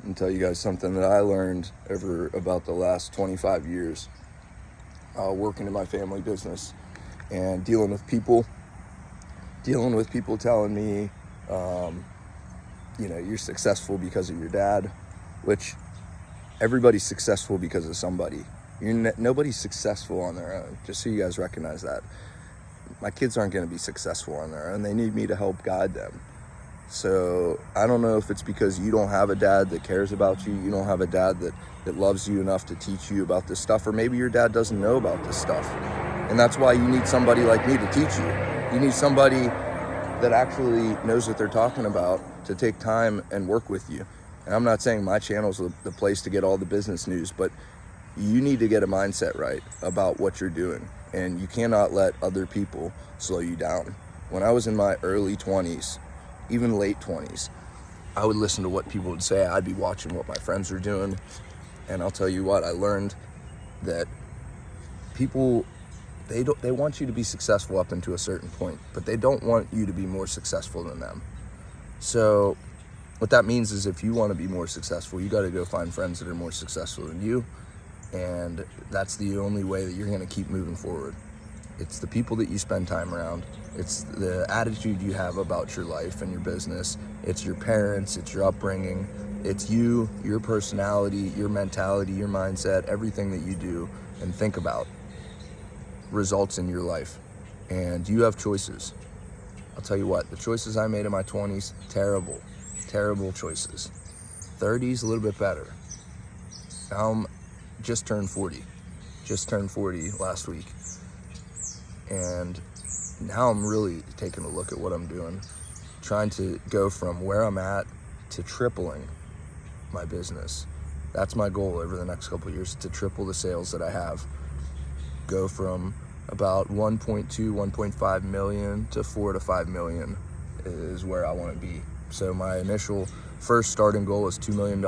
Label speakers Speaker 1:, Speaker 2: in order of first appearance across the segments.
Speaker 1: and tell you guys something that I learned over about the last 25 years working in my family business and dealing with people telling me, you're successful because of your dad, which everybody's successful because of somebody. Nobody's successful on their own, just so you guys recognize that. My kids aren't going to be successful on their own. They need me to help guide them. So I don't know if it's because you don't have a dad that cares about you, you don't have a dad that loves you enough to teach you about this stuff, or maybe your dad doesn't know about this stuff. And that's why you need somebody like me to teach you. You need somebody that actually knows what they're talking about to take time and work with you. And I'm not saying my channel's the place to get all the business news, but you need to get a mindset right about what you're doing. And you cannot let other people slow you down. When I was in my early 20s, even late 20s, I would listen to what people would say. I'd be watching what my friends were doing. And I'll tell you what, I learned that people, they want you to be successful up until a certain point, but they don't want you to be more successful than them. So what that means is if you want to be more successful, you got to go find friends that are more successful than you. And that's the only way that you're going to keep moving forward. It's the people that you spend time around. It's the attitude you have about your life and your business. It's your parents, it's your upbringing. It's you, your personality, your mentality, your mindset, everything that you do and think about results in your life. And you have choices. I'll tell you what, the choices I made in my 20s, terrible choices. 30s, a little bit better. Now I'm just turned 40 last week. And now I'm really taking a look at what I'm doing, trying to go from where I'm at to tripling my business. That's my goal over the next couple of years, to triple the sales that I have. Go from about 1.2, 1.5 million to 4 to 5 million is where I want to be. So my initial first starting goal is $2 million,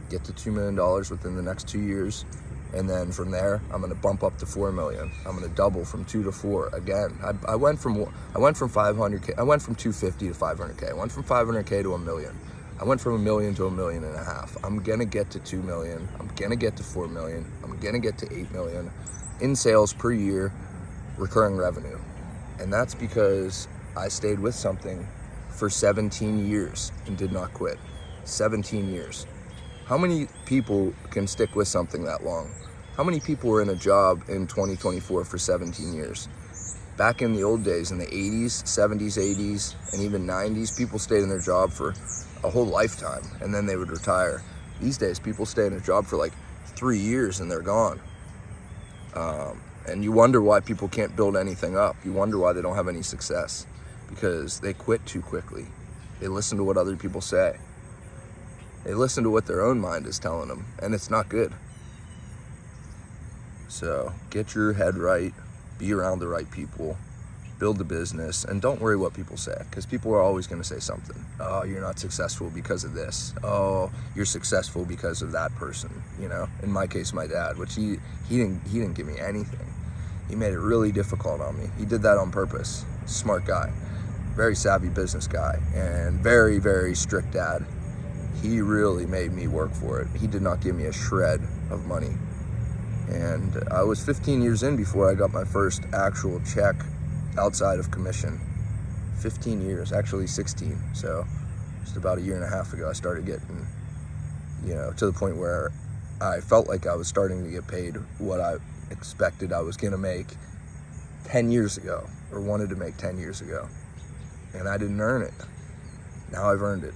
Speaker 1: get to $2 million within the next 2 years. And then from there, I'm going to bump up to 4 million. I'm going to double from 2 to 4 again. I went from 500K. I went from 250 to 500K. I went from 500K to a million. I went from $1 million to $1.5 million. I'm going to get to 2 million. I'm going to get to 4 million. I'm going to get to 8 million in sales per year, recurring revenue. And that's because I stayed with something for 17 years and did not quit. 17 years. How many people can stick with something that long? How many people were in a job in 2024 for 17 years? Back in the old days, in the 80s, 70s, 80s, and even 90s, people stayed in their job for a whole lifetime, and then they would retire. These days, people stay in a job for like 3 years and they're gone. And you wonder why people can't build anything up. You wonder why they don't have any success, because they quit too quickly. They listen to what other people say. They listen to what their own mind is telling them, and it's not good. So get your head right, be around the right people, build the business, and don't worry what people say, because people are always going to say something. Oh, you're not successful because of this. Oh, you're successful because of that person. In my case, my dad, which he didn't give me anything. He made it really difficult on me. He did that on purpose. Smart guy, very savvy business guy, and very, very strict dad. He really made me work for it. He did not give me a shred of money. And I was 15 years in before I got my first actual check outside of commission. 15 years, actually 16. So just about a year and a half ago, I started getting, to the point where I felt like I was starting to get paid what I expected I was gonna make 10 years ago, or wanted to make 10 years ago. And I didn't earn it. Now I've earned it.